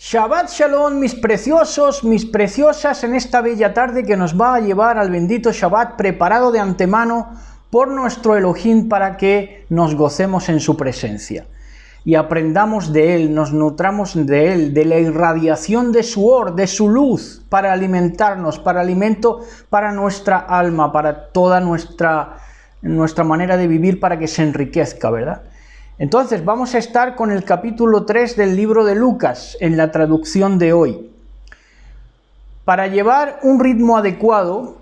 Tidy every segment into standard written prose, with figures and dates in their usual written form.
Shabbat Shalom, mis preciosos, mis preciosas, en esta bella tarde que nos va a llevar al bendito Shabbat preparado de antemano por nuestro Elohim para que nos gocemos en su presencia y aprendamos de él, nos nutramos de él, de la irradiación de su or, de su luz, para alimentarnos, para alimento para nuestra alma, para toda nuestra manera de vivir, para que se enriquezca, ¿verdad? Entonces vamos a estar con el capítulo 3 del libro de Lucas, en la traducción de hoy. Para llevar un ritmo adecuado,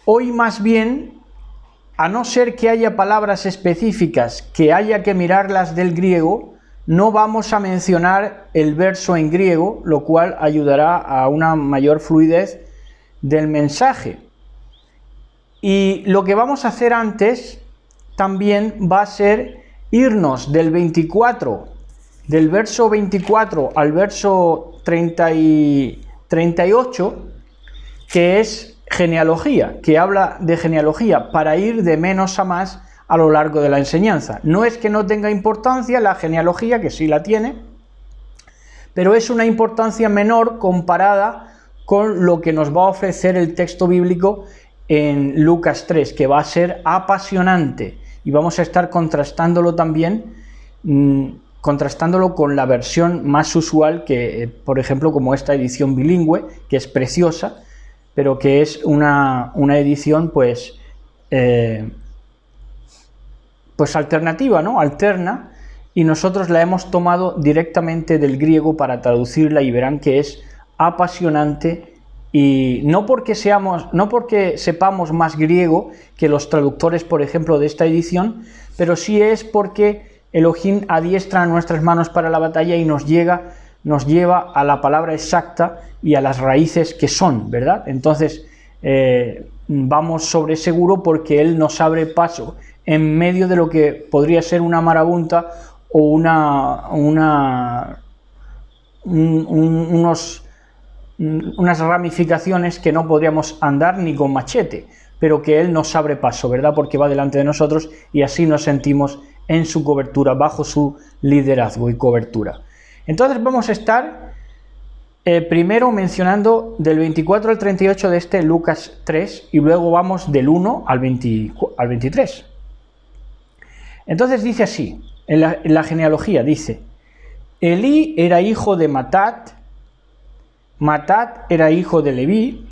hoy más bien, a no ser que haya palabras específicas que haya que mirarlas del griego, no vamos a mencionar el verso en griego, lo cual ayudará a una mayor fluidez del mensaje. Y lo que vamos a hacer antes también va a ser irnos del verso 24 al verso 38, que es genealogía, que habla de genealogía, para ir de menos a más a lo largo de la enseñanza. No es que no tenga importancia la genealogía, que sí la tiene, pero es una importancia menor comparada con lo que nos va a ofrecer el texto bíblico en Lucas 3, que va a ser apasionante. Y vamos a estar contrastándolo también, contrastándolo con la versión más usual, que por ejemplo como esta edición bilingüe, que es preciosa, pero que es una edición pues alternativa, ¿no? Alterna, y nosotros la hemos tomado directamente del griego para traducirla, y verán que es apasionante. Y no porque sepamos más griego que los traductores, por ejemplo, de esta edición, pero sí es porque Elohim adiestra nuestras manos para la batalla y nos lleva a la palabra exacta y a las raíces que son, ¿verdad? Entonces, vamos sobre seguro porque Él nos abre paso en medio de lo que podría ser una marabunta o unas ramificaciones que no podríamos andar ni con machete, pero que Él nos abre paso, ¿verdad? Porque va delante de nosotros y así nos sentimos en su cobertura, bajo su liderazgo y cobertura. Entonces vamos a estar primero mencionando del 24 al 38 de este Lucas 3 y luego vamos del 1 al 23. Entonces dice así, en la genealogía dice: Elí era hijo de Matat, Matat era hijo de Leví,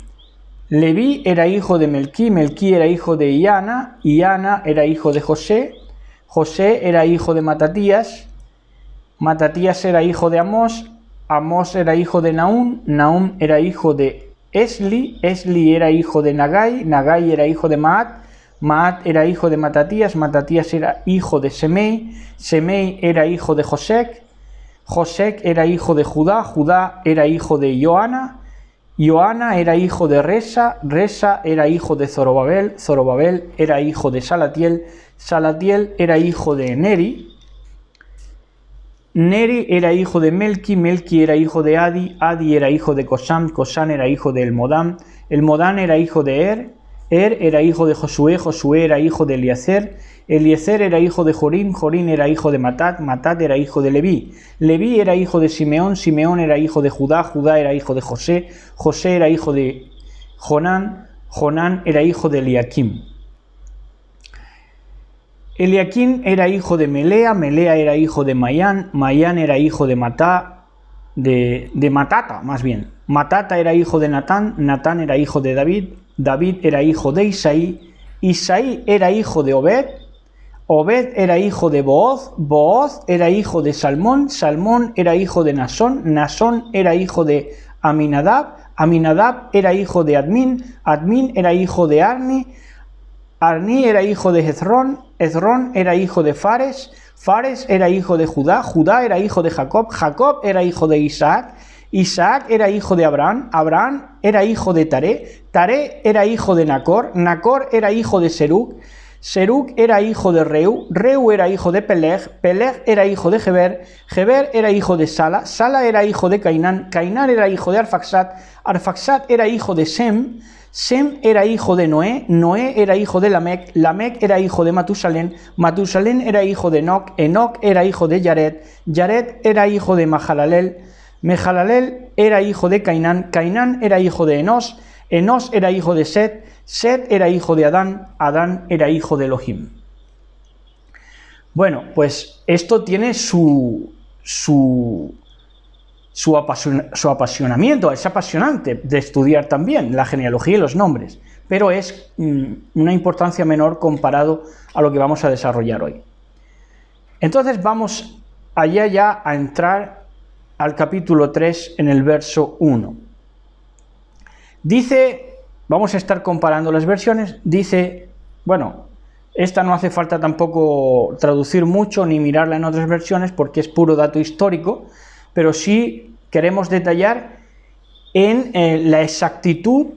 Leví era hijo de Melquí, Melquí era hijo de Iana, Iana era hijo de José, José era hijo de Matatías, Matatías era hijo de Amós, Amós era hijo de Nahum, Nahum era hijo de Esli, Esli era hijo de Nagai, Nagai era hijo de Maat, Maat era hijo de Matatías, Matatías era hijo de Semei, Semei era hijo de Josec, Josec era hijo de Judá, Judá era hijo de Joana, Joana era hijo de Resa, Resa era hijo de Zorobabel, Zorobabel era hijo de Salatiel, Salatiel era hijo de Neri, Neri era hijo de Melqui, Melqui era hijo de Adi, Adi era hijo de Cosam, Cosam era hijo de Elmodam, Elmodam era hijo de Er era hijo de Josué, Josué era hijo de Eliezer, Eliezer era hijo de Jorim, Jorim era hijo de Matat, Matat era hijo de Leví, Leví era hijo de Simeón, Simeón era hijo de Judá, Judá era hijo de José, José era hijo de Jonán, Jonán era hijo de Eliakim. Eliakim era hijo de Melea, Melea era hijo de Mayán, Mayán era hijo de Matata, más bien. Matata era hijo de Natán, Natán era hijo de David, David era hijo de Isaí, Isaí era hijo de Obed, Obed era hijo de Booz, Booz era hijo de Salmón, Salmón era hijo de Nasón, Nasón era hijo de Aminadab, Aminadab era hijo de Admin, Admin era hijo de Arni, Arni era hijo de Hezrón, Hezrón era hijo de Fares, Fares era hijo de Judá, Judá era hijo de Jacob, Jacob era hijo de Isaac, Isaac era hijo de Abraham, Abraham era hijo de Taré, Taré era hijo de Nacor, Nacor era hijo de Serug, Serug era hijo de Reu, Reu era hijo de Peleg, Peleg era hijo de Geber, Geber era hijo de Sala, Sala era hijo de Cainán, Cainán era hijo de Arfaxad, Arfaxad era hijo de Sem, Sem era hijo de Noé, Noé era hijo de Lamec, Lamec era hijo de Matusalén, Matusalén era hijo de Enoc, Enoc era hijo de Yared, Yared era hijo de Mahalalel, Mehalalel era hijo de Cainán, Cainán era hijo de Enós, Enós era hijo de Set, Set era hijo de Adán, Adán era hijo de Elohim. Bueno, pues esto tiene su apasionamiento, es apasionante de estudiar también la genealogía y los nombres, pero es una importancia menor comparado a lo que vamos a desarrollar hoy. Entonces vamos allá ya a entrar al capítulo 3 en el verso 1. Dice, vamos a estar comparando las versiones, dice, bueno, esta no hace falta tampoco traducir mucho ni mirarla en otras versiones porque es puro dato histórico, pero sí queremos detallar en la exactitud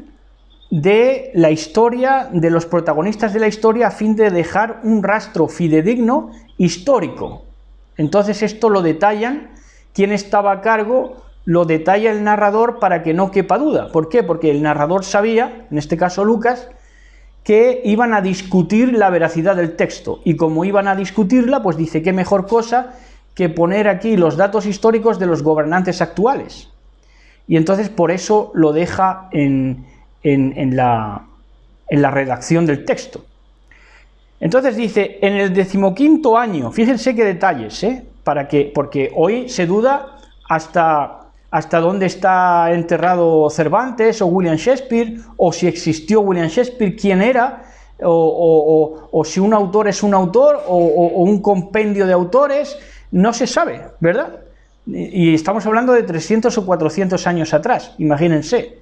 de la historia, de los protagonistas de la historia, a fin de dejar un rastro fidedigno histórico. Entonces esto lo detallan, quién estaba a cargo, lo detalla el narrador para que no quepa duda. ¿Por qué? Porque el narrador sabía, en este caso Lucas, que iban a discutir la veracidad del texto, y como iban a discutirla, pues dice, qué mejor cosa que poner aquí los datos históricos de los gobernantes actuales. Y entonces por eso lo deja en la redacción del texto. Entonces dice, en el 15º año, fíjense qué detalles, porque hoy se duda hasta dónde está enterrado Cervantes o William Shakespeare, o si existió William Shakespeare, quién era, o si un autor es un autor, o un compendio de autores, no se sabe, ¿verdad? Y estamos hablando de 300 o 400 años atrás, imagínense.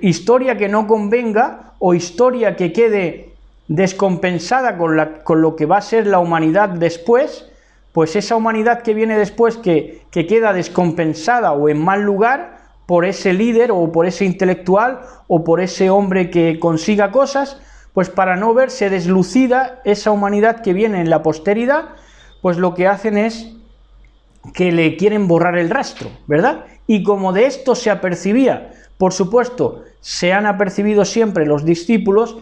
Historia que no convenga, o historia que quede descompensada con lo que va a ser la humanidad después, pues esa humanidad que viene después, que queda descompensada o en mal lugar por ese líder o por ese intelectual o por ese hombre que consiga cosas, pues para no verse deslucida esa humanidad que viene en la posteridad, pues lo que hacen es que le quieren borrar el rastro, ¿verdad? Y como de esto se apercibía, por supuesto, se han apercibido siempre los discípulos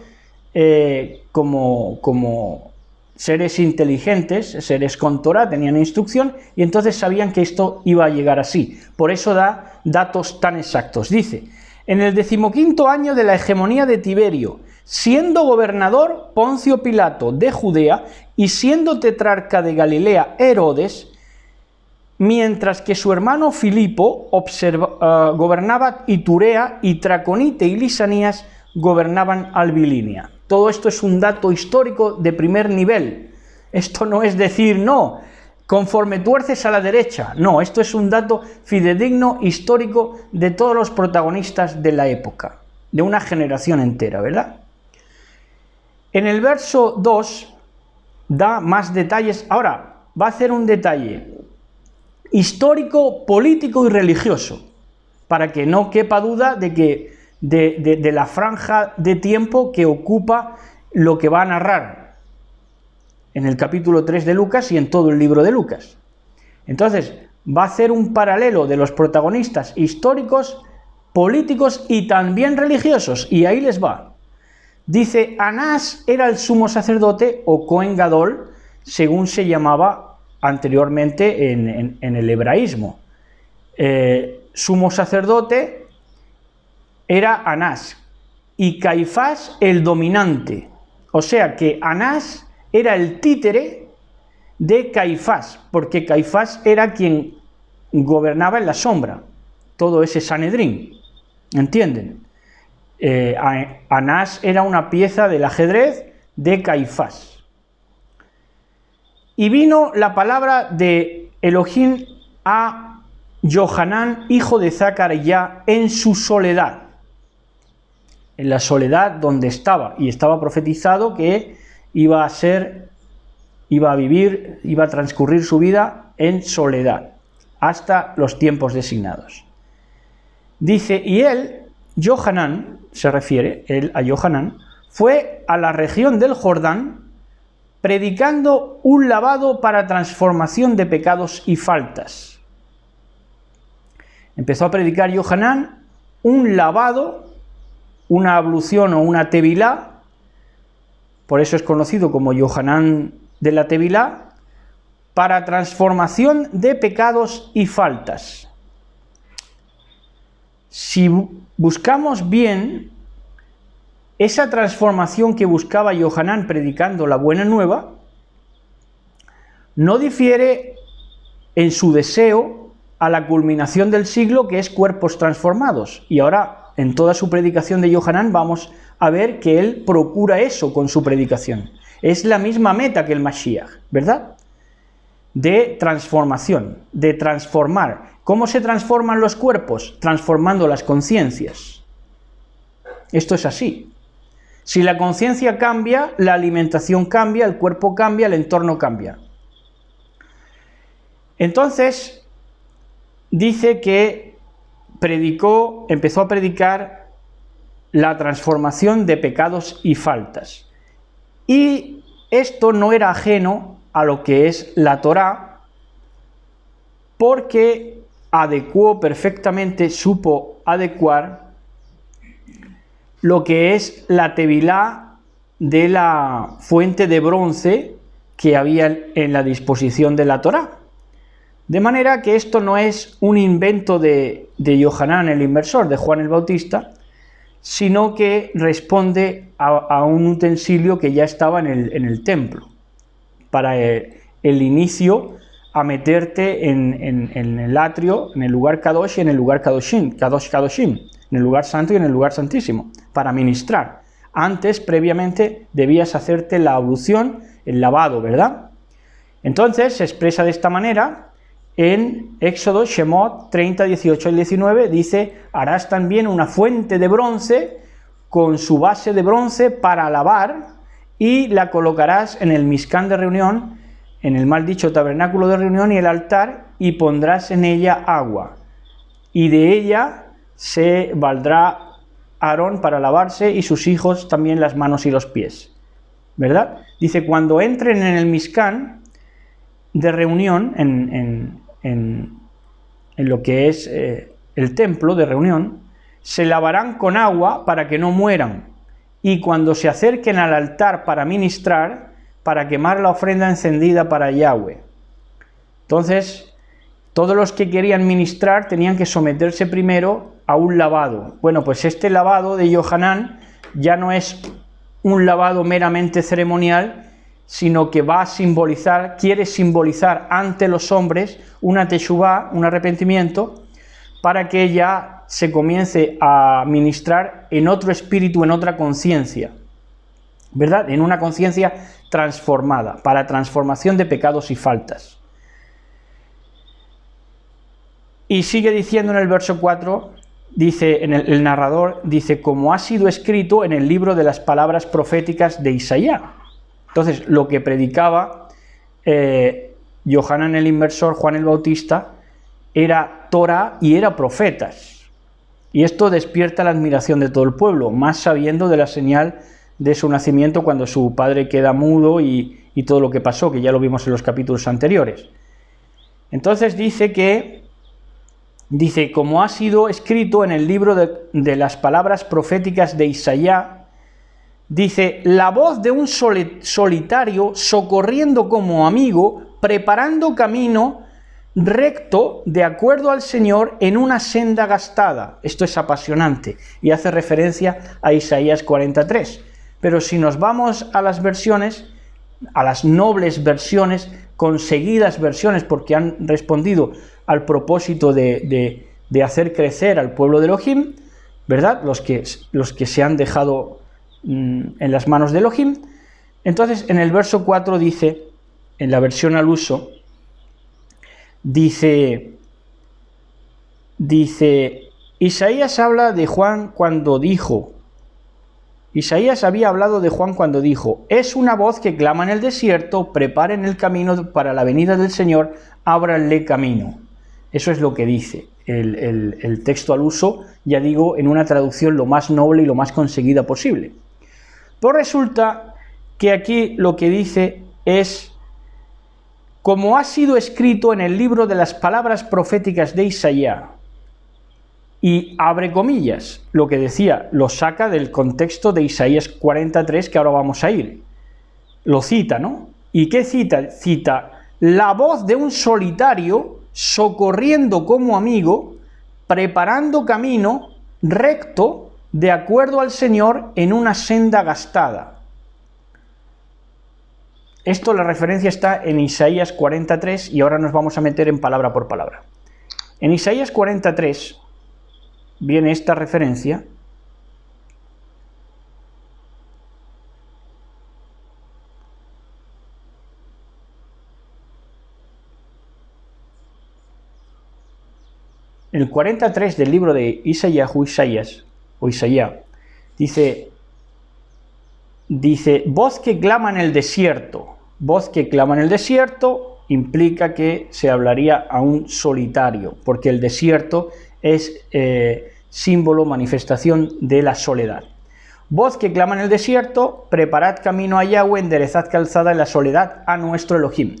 como seres inteligentes, seres con Torah, tenían instrucción, y entonces sabían que esto iba a llegar así. Por eso da datos tan exactos. Dice, en el 15º año de la hegemonía de Tiberio, siendo gobernador Poncio Pilato de Judea y siendo tetrarca de Galilea Herodes, mientras que su hermano Filipo gobernaba Iturea y Traconite y Lisanías gobernaban Albilinia. Todo esto es un dato histórico de primer nivel. Esto no es decir, no, conforme tuerces a la derecha. No, esto es un dato fidedigno, histórico, de todos los protagonistas de la época, de una generación entera, ¿verdad? En el verso 2 da más detalles. Ahora, va a hacer un detalle histórico, político y religioso, para que no quepa duda de que de la franja de tiempo que ocupa lo que va a narrar en el capítulo 3 de Lucas y en todo el libro de Lucas. Entonces, va a hacer un paralelo de los protagonistas históricos, políticos y también religiosos, y ahí les va. Dice, Anás era el sumo sacerdote, o Cohen Gadol, según se llamaba anteriormente en el hebraísmo. Sumo sacerdote era Anás, y Caifás el dominante. O sea que Anás era el títere de Caifás, porque Caifás era quien gobernaba en la sombra, todo ese Sanedrín, ¿entienden? Anás era una pieza del ajedrez de Caifás. Y vino la palabra de Elohim a Johanán, hijo de Zacarías, en su soledad, en la soledad donde estaba, y estaba profetizado que iba a vivir, iba a transcurrir su vida en soledad, hasta los tiempos designados. Dice, y él, Johanán, se refiere él a Johanán, fue a la región del Jordán, predicando un lavado para transformación de pecados y faltas. Empezó a predicar Johanán un lavado, una ablución o una tevilá, por eso es conocido como Johanán de la Tevilá, para transformación de pecados y faltas. si buscamos bien, esa transformación que buscaba Yohanan predicando la buena nueva, no difiere en su deseo a la culminación del siglo, que es cuerpos transformados. Y ahora, en toda su predicación de Yohanan, vamos a ver que él procura eso con su predicación. Es la misma meta que el Mashiach, ¿verdad? De transformación, de transformar. ¿Cómo se transforman los cuerpos? Transformando las conciencias. Esto es así. Si la conciencia cambia, la alimentación cambia, el cuerpo cambia, el entorno cambia. Entonces, dice que empezó a predicar la transformación de pecados y faltas. Y esto no era ajeno a lo que es la Torá, porque supo adecuar lo que es la tevilá de la fuente de bronce que había en la disposición de la Torá. De manera que esto no es un invento de Yohanan el Inmersor, de Juan el Bautista, sino que responde a un utensilio que ya estaba en el templo, para el inicio a meterte en el atrio, en el lugar Kadosh y en el lugar Kadoshim, en el lugar santo y en el lugar santísimo, para ministrar. Antes, previamente, debías hacerte la ablución, el lavado, ¿verdad? Entonces, se expresa de esta manera. En Éxodo, Shemot 30, 18 y 19, dice: harás también una fuente de bronce con su base de bronce para lavar, y la colocarás en el Mishkan de reunión, en el mal dicho tabernáculo de reunión y el altar, y pondrás en ella agua, y de ella se valdrá Aarón para lavarse y sus hijos también las manos y los pies, ¿verdad? Dice: cuando entren en el Mishkan de reunión, en lo que es el templo de reunión, se lavarán con agua para que no mueran, y cuando se acerquen al altar para ministrar, para quemar la ofrenda encendida para Yahweh. Entonces, todos los que querían ministrar tenían que someterse primero a un lavado. Bueno, pues este lavado de Yohanan ya no es un lavado meramente ceremonial, sino que quiere simbolizar ante los hombres una teshuvá, un arrepentimiento, para que ya se comience a ministrar en otro espíritu, en otra conciencia, ¿verdad? En una conciencia transformada, para transformación de pecados y faltas. Y sigue diciendo en el verso 4, dice, el narrador dice: como ha sido escrito en el libro de las palabras proféticas de Isaías. Entonces, lo que predicaba Yohanan el Inmersor, Juan el Bautista, era Torah y era profetas. Y esto despierta la admiración de todo el pueblo, más sabiendo de la señal de su nacimiento cuando su padre queda mudo y todo lo que pasó, que ya lo vimos en los capítulos anteriores. Entonces dice, como ha sido escrito en el libro de las palabras proféticas de Isaías, dice: la voz de un solitario socorriendo como amigo, preparando camino recto de acuerdo al Señor en una senda gastada. Esto es apasionante y hace referencia a Isaías 43. Pero si nos vamos a las versiones, a las nobles versiones, conseguidas versiones, porque han respondido al propósito de hacer crecer al pueblo de Elohim, ¿verdad? Los que se han dejado en las manos de Elohim. Entonces, en el verso 4 dice, en la versión al uso, dice, Isaías habla de Juan cuando dijo, Isaías había hablado de Juan cuando dijo: es una voz que clama en el desierto, preparen el camino para la venida del Señor, ábranle camino. Eso es lo que dice el texto al uso, ya digo, en una traducción lo más noble y lo más conseguida posible. Pues resulta que aquí lo que dice es: como ha sido escrito en el libro de las palabras proféticas de Isaías, y abre comillas, lo que decía, lo saca del contexto de Isaías 43, que ahora vamos a ir. Lo cita, ¿no? ¿Y qué cita? Cita: la voz de un solitario socorriendo como amigo, preparando camino recto de acuerdo al Señor en una senda gastada. Esto, la referencia está en Isaías 43 y ahora nos vamos a meter en palabra por palabra. En Isaías 43 viene esta referencia. En el 43 del libro de Isaías, dice, voz que clama en el desierto. Voz que clama en el desierto implica que se hablaría a un solitario, porque el desierto es símbolo, manifestación de la soledad. Voz que clama en el desierto, preparad camino a Yahweh, enderezad calzada en la soledad a nuestro Elohim.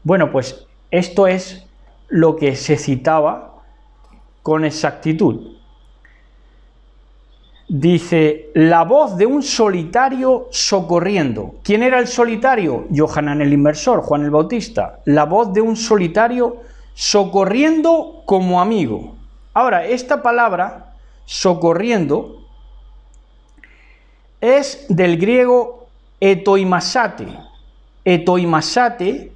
Bueno, pues esto es lo que se citaba con exactitud. Dice, la voz de un solitario socorriendo. ¿Quién era el solitario? Yohanan el Inmersor, Juan el Bautista. La voz de un solitario socorriendo como amigo. Ahora, esta palabra, socorriendo, es del griego etoimasate. Etoimasate,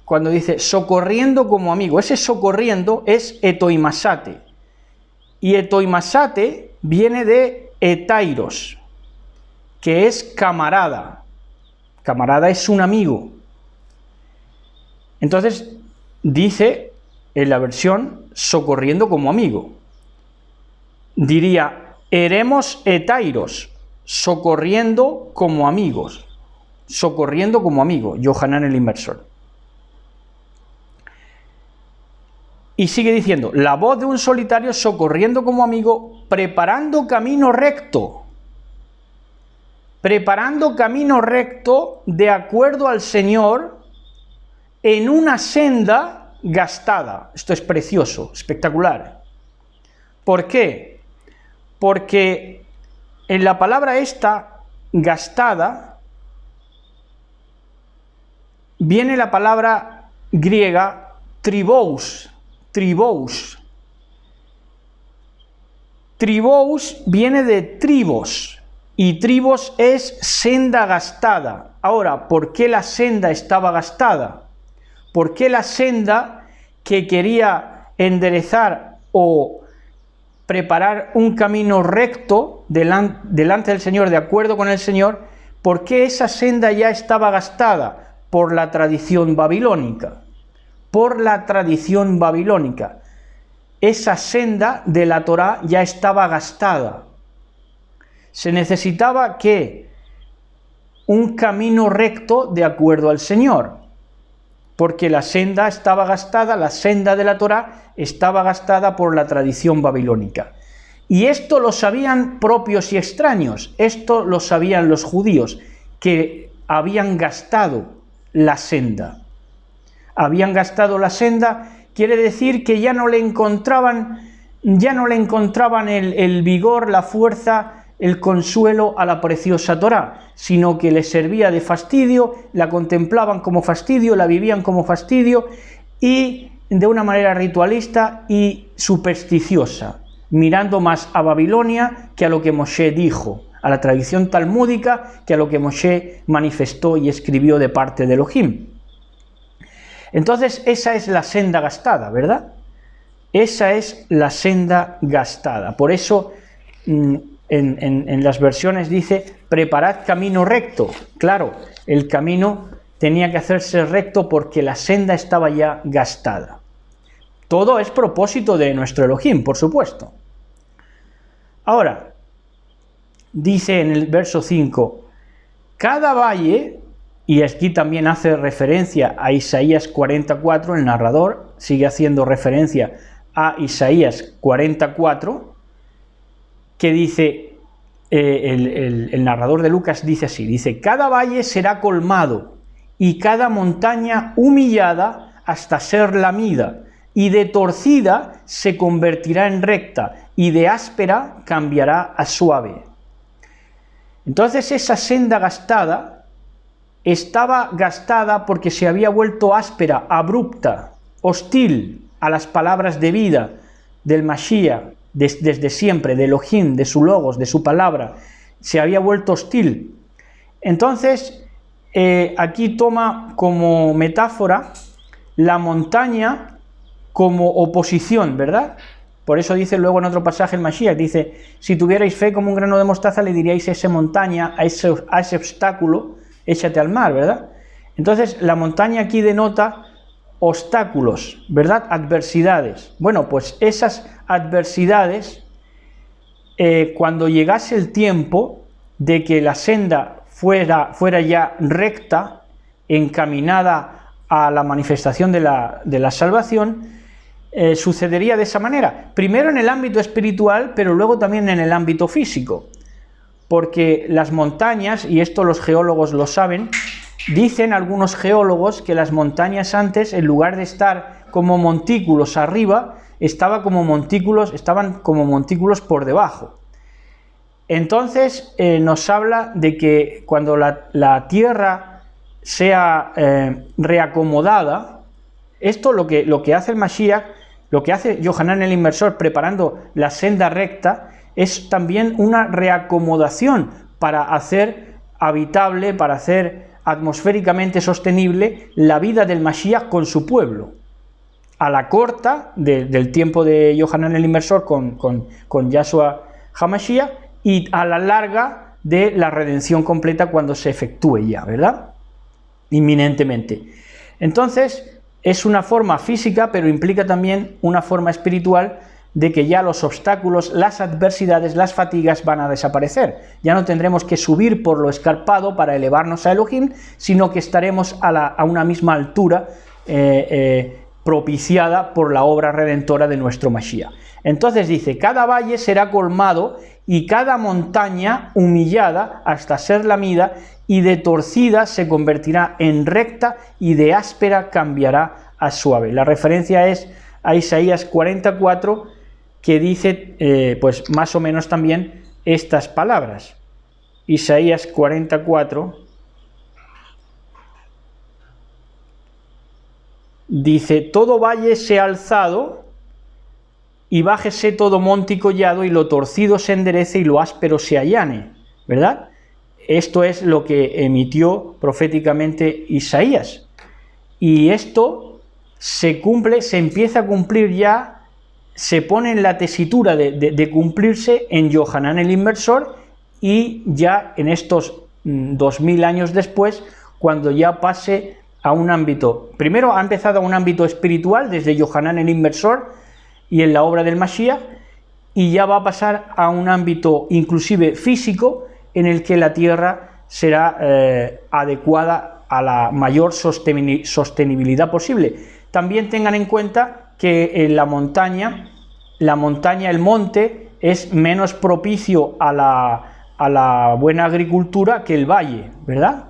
cuando dice socorriendo como amigo, ese socorriendo es etoimasate. Y etoimasate viene de etairos, que es camarada. Camarada es un amigo. Entonces, dice en la versión socorriendo como amigo. Diría, eremos etairos, socorriendo como amigos. Socorriendo como amigo, Yohanan el Inmersor. Y sigue diciendo, la voz de un solitario socorriendo como amigo, preparando camino recto. Preparando camino recto de acuerdo al Señor en una senda gastada. Esto es precioso, espectacular. ¿Por qué? Porque en la palabra esta, gastada, viene la palabra griega tribous. Tribous. Tribous viene de tribos y tribos es senda gastada. Ahora, ¿por qué la senda estaba gastada? ¿Por qué la senda que quería enderezar o preparar un camino recto delante del Señor, de acuerdo con el Señor, por qué esa senda ya estaba gastada? Por la tradición babilónica. Por la tradición babilónica. Esa senda de la Torá ya estaba gastada. Se necesitaba que un camino recto de acuerdo al Señor, porque la senda estaba gastada, la senda de la Torá estaba gastada por la tradición babilónica. Y esto lo sabían propios y extraños, esto lo sabían los judíos, que habían gastado la senda. Habían gastado la senda, quiere decir que ya no le encontraban el vigor, la fuerza, el consuelo a la preciosa Torá, sino que les servía de fastidio, la contemplaban como fastidio, la vivían como fastidio y de una manera ritualista y supersticiosa, mirando más a Babilonia que a lo que Moshe dijo, a la tradición talmúdica que a lo que Moshe manifestó y escribió de parte de Elohim. Entonces, esa es la senda gastada, ¿verdad? Esa es la senda gastada. Por eso, en las versiones dice, preparad camino recto. Claro, el camino tenía que hacerse recto porque la senda estaba ya gastada. Todo es propósito de nuestro Elohim, por supuesto. Ahora, dice en el verso 5, cada valle... Y aquí también hace referencia a Isaías 44, el narrador sigue haciendo referencia a Isaías 44, que dice, el narrador de Lucas dice así, dice, cada valle será colmado y cada montaña humillada hasta ser lamida, y de torcida se convertirá en recta, y de áspera cambiará a suave. Entonces esa senda gastada estaba gastada porque se había vuelto áspera, abrupta, hostil, a las palabras de vida del Mashiach desde siempre, de Elohim, de su logos, de su palabra, se había vuelto hostil. Entonces, aquí toma como metáfora la montaña como oposición, ¿verdad? Por eso dice luego en otro pasaje el Mashiach, dice, si tuvierais fe como un grano de mostaza, le diríais a esa montaña, a ese obstáculo, échate al mar, ¿verdad? Entonces, la montaña aquí denota obstáculos, ¿verdad? Adversidades. Bueno, pues esas adversidades, cuando llegase el tiempo de que la senda fuera ya recta, encaminada a la manifestación de la salvación, sucedería de esa manera. Primero en el ámbito espiritual, pero luego también en el ámbito físico. Porque las montañas, y esto los geólogos lo saben, dicen algunos geólogos que las montañas antes, en lugar de estar como montículos arriba, estaban como montículos por debajo. Entonces nos habla de que cuando la tierra sea reacomodada, esto lo que hace el Mashiach, lo que hace Yohanan el Inmersor preparando la senda recta, es también una reacomodación para hacer habitable, para hacer atmosféricamente sostenible la vida del Mashiach con su pueblo. A la corta del tiempo de Yohanan el Inmersor con Yahshua HaMashiach, y a la larga de la redención completa cuando se efectúe ya, ¿verdad? Inminentemente. Entonces, es una forma física, pero implica también una forma espiritual de que ya los obstáculos, las adversidades, las fatigas van a desaparecer. Ya no tendremos que subir por lo escarpado para elevarnos a Elohim, sino que estaremos a una misma altura propiciada por la obra redentora de nuestro Mashiach. Entonces dice, cada valle será colmado y cada montaña humillada hasta ser lamida, y de torcida se convertirá en recta y de áspera cambiará a suave. La referencia es a Isaías 44, que dice pues más o menos también estas palabras. Isaías 44 dice, todo valle sea alzado y bájese todo monte y collado, y lo torcido se enderece y lo áspero se allane, ¿verdad? Esto es lo que emitió proféticamente Isaías. Y esto se cumple, se empieza a cumplir ya, se pone en la tesitura de cumplirse en Yohanan el Inmersor, y ya en estos 2000 años después, cuando ya pase a un ámbito, primero ha empezado a un ámbito espiritual desde Yohanan el Inmersor y en la obra del Mashiach, y ya va a pasar a un ámbito inclusive físico, en el que la tierra será adecuada a la mayor sostenibilidad posible. También tengan en cuenta que en la montaña, el monte, es menos propicio a la buena agricultura que el valle, ¿verdad?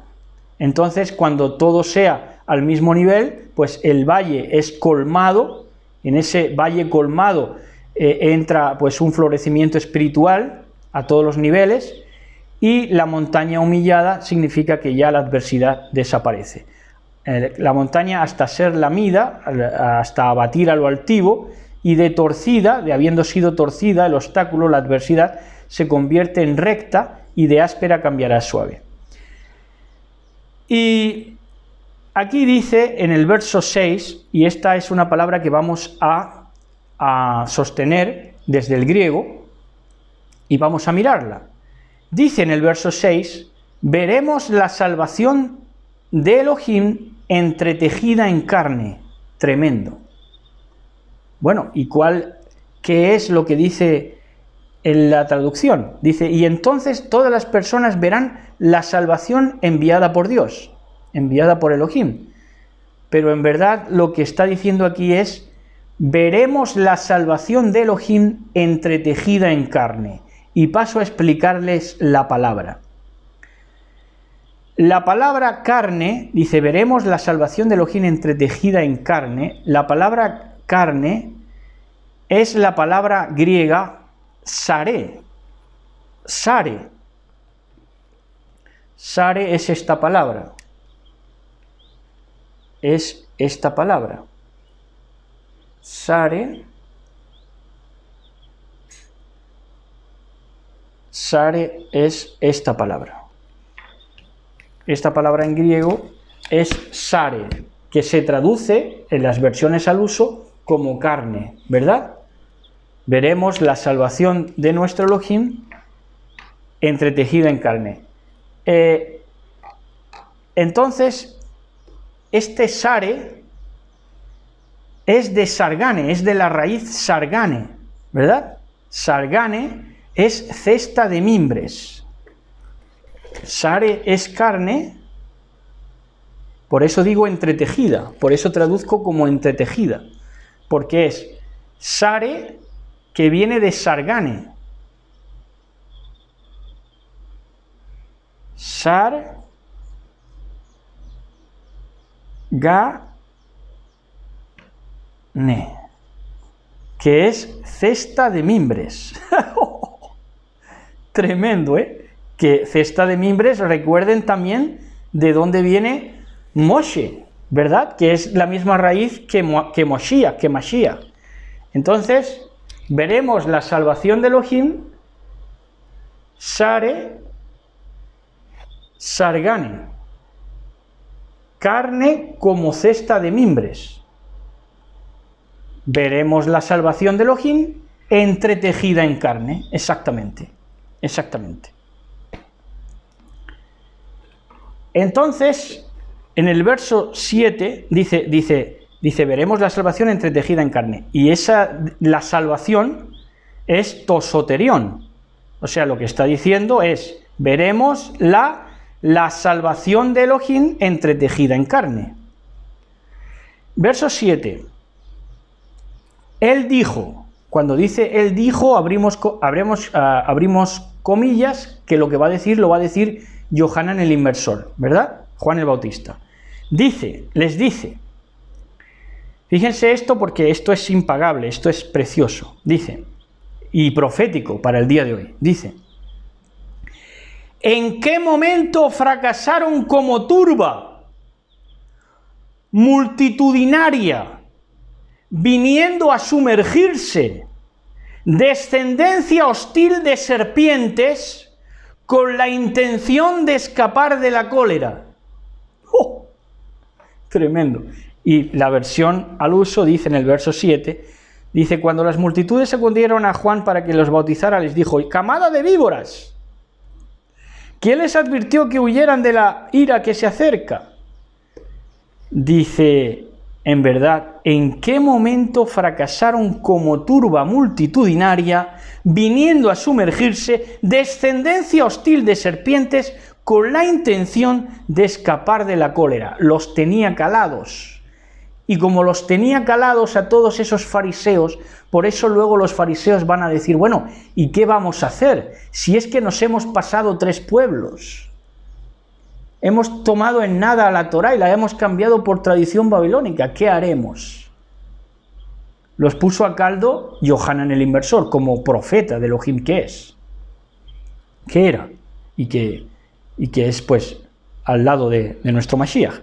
Entonces, cuando todo sea al mismo nivel, pues el valle es colmado. En ese valle colmado entra pues un florecimiento espiritual a todos los niveles, y la montaña humillada significa que ya la adversidad desaparece. La montaña hasta ser lamida, hasta abatir a lo altivo, y de torcida, de habiendo sido torcida el obstáculo, la adversidad, se convierte en recta, y de áspera cambiará a suave. Y aquí dice en el verso 6, y esta es una palabra que vamos a sostener desde el griego, y vamos a mirarla. Dice en el verso 6, veremos la salvación de Elohim entretejida en carne. Tremendo. Bueno, ¿y qué es lo que dice en la traducción? Dice, y entonces todas las personas verán la salvación enviada por Dios, enviada por Elohim. Pero en verdad lo que está diciendo aquí es, veremos la salvación de Elohim entretejida en carne. Y paso a explicarles la palabra. La palabra carne, dice, veremos la salvación de Elohim entretejida en carne. La palabra carne es la palabra griega saré. Sare. Sare es esta palabra. Es esta palabra. Sare es esta palabra. Esta palabra en griego es sare, que se traduce en las versiones al uso como carne, ¿verdad? Veremos la salvación de nuestro Elohim entretejida en carne. Entonces, este sare es de sargane, es de la raíz sargane, ¿verdad? Sargane es cesta de mimbres. Sare es carne, por eso digo entretejida, por eso traduzco como entretejida, porque es sare que viene de sargane. Sargane, que es cesta de mimbres. Tremendo, ¿eh? Que cesta de mimbres, recuerden también de dónde viene Moshe, ¿verdad? Que es la misma raíz que Mashiach. Entonces, veremos la salvación de Elohim, Sare, Sargane, carne como cesta de mimbres. Veremos la salvación de Elohim entretejida en carne, exactamente. Entonces, en el verso 7 dice, veremos la salvación entretejida en carne. Y la salvación es tosoterión. O sea, lo que está diciendo es, veremos la salvación de Elohim entretejida en carne. Verso 7. Él dijo, cuando dice él dijo, abrimos comillas, que lo que va a decir, lo va a decir Yohanan el Inmersor, ¿verdad? Juan el Bautista. Les dice, fíjense esto porque esto es impagable, esto es precioso, dice, y profético para el día de hoy, dice, ¿en qué momento fracasaron como turba multitudinaria, viniendo a sumergirse, descendencia hostil de serpientes, con la intención de escapar de la cólera? ¡Oh! Tremendo. Y la versión al uso dice en el verso 7, dice, cuando las multitudes acudieron a Juan para que los bautizara, les dijo, camada de víboras, ¿quién les advirtió que huyeran de la ira que se acerca? Dice, en verdad, ¿en qué momento fracasaron como turba multitudinaria, viniendo a sumergirse, descendencia hostil de serpientes, con la intención de escapar de la cólera? Los tenía calados. Y como los tenía calados a todos esos fariseos, por eso luego los fariseos van a decir, bueno, ¿y qué vamos a hacer? Si es que nos hemos pasado 3 pueblos. Hemos tomado en nada a la Torá y la hemos cambiado por tradición babilónica. ¿Qué haremos? Los puso a caldo Yohanan el Inmersor como profeta de Elohim que es. ¿Qué era? Y que es pues al lado de nuestro Mashiach.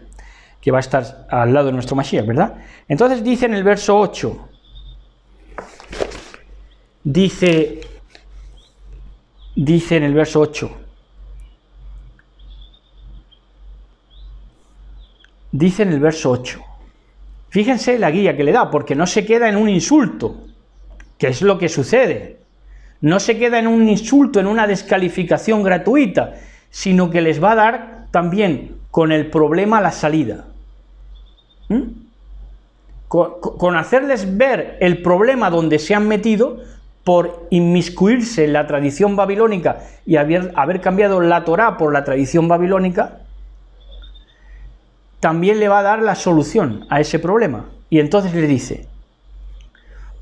Que va a estar al lado de nuestro Mashiach, ¿verdad? Entonces dice en el verso 8. Dice en el verso 8. Dice en el verso 8, fíjense la guía que le da, porque no se queda en un insulto, que es lo que sucede, no se queda en un insulto, en una descalificación gratuita, sino que les va a dar también con el problema la salida. Con hacerles ver el problema donde se han metido por inmiscuirse en la tradición babilónica y haber cambiado la Torá por la tradición babilónica, también le va a dar la solución a ese problema. Y entonces le dice,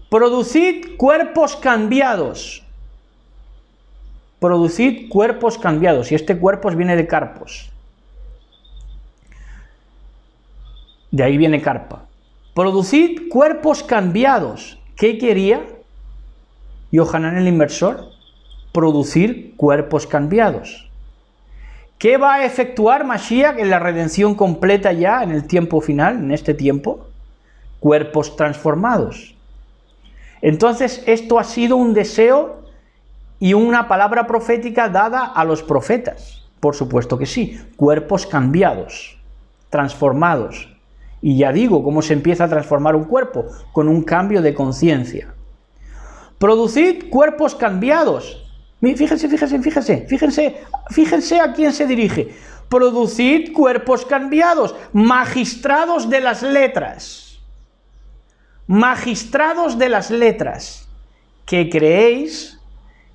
producid cuerpos cambiados. Producid cuerpos cambiados. Y este cuerpos viene de carpos. De ahí viene carpa. Producid cuerpos cambiados. ¿Qué quería Yohanan el Inmersor? Producir cuerpos cambiados. ¿Qué va a efectuar Mashiach en la redención completa ya, en el tiempo final, en este tiempo? cuerpos transformados. Entonces, esto ha sido un deseo y una palabra profética dada a los profetas. Por supuesto que sí, cuerpos cambiados, transformados. Y ya digo, ¿cómo se empieza a transformar un cuerpo? Con un cambio de conciencia. Producid cuerpos cambiados. Fíjense a quién se dirige. Producid cuerpos cambiados, magistrados de las letras. Magistrados de las letras, que creéis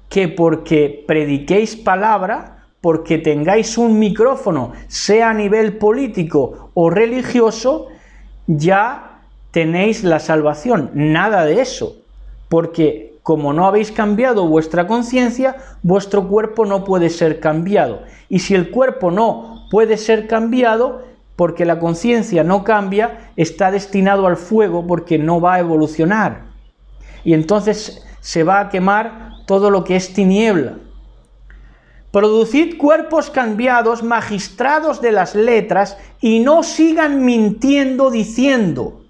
que porque prediquéis palabra, porque tengáis un micrófono, sea a nivel político o religioso, ya tenéis la salvación. Nada de eso, porque como no habéis cambiado vuestra conciencia, vuestro cuerpo no puede ser cambiado. Y si el cuerpo no puede ser cambiado, porque la conciencia no cambia, está destinado al fuego porque no va a evolucionar. Y entonces se va a quemar todo lo que es tiniebla. Producid cuerpos cambiados, magistrados de las letras, y no sigan mintiendo diciendo: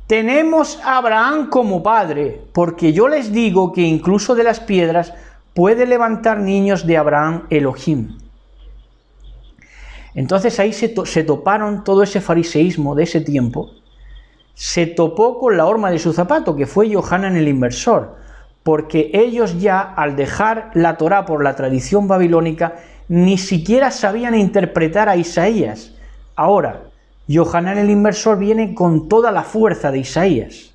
tenemos a Abraham como padre, porque yo les digo que incluso de las piedras puede levantar niños de Abraham Elohim. Entonces ahí se toparon todo ese fariseísmo de ese tiempo, se topó con la horma de su zapato, que fue Yohanan el Inversor, porque ellos ya, al dejar la Torá por la tradición babilónica, ni siquiera sabían interpretar a Isaías. Ahora, Yohanan el Inversor viene con toda la fuerza de Isaías,